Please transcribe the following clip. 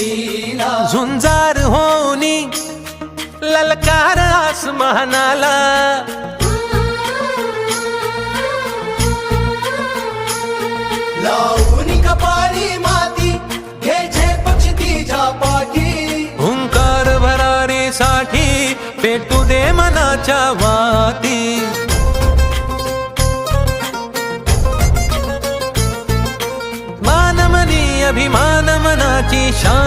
मुक्तीला झुंजार होनी ललकार आसमानाला लावून कपाळी माती घ्यायचे पक्ष तिच्या पाठी हुंकार भरारीसाठी पेटू दे मनाच्या वाती मानमनी अभिमान मनाची शान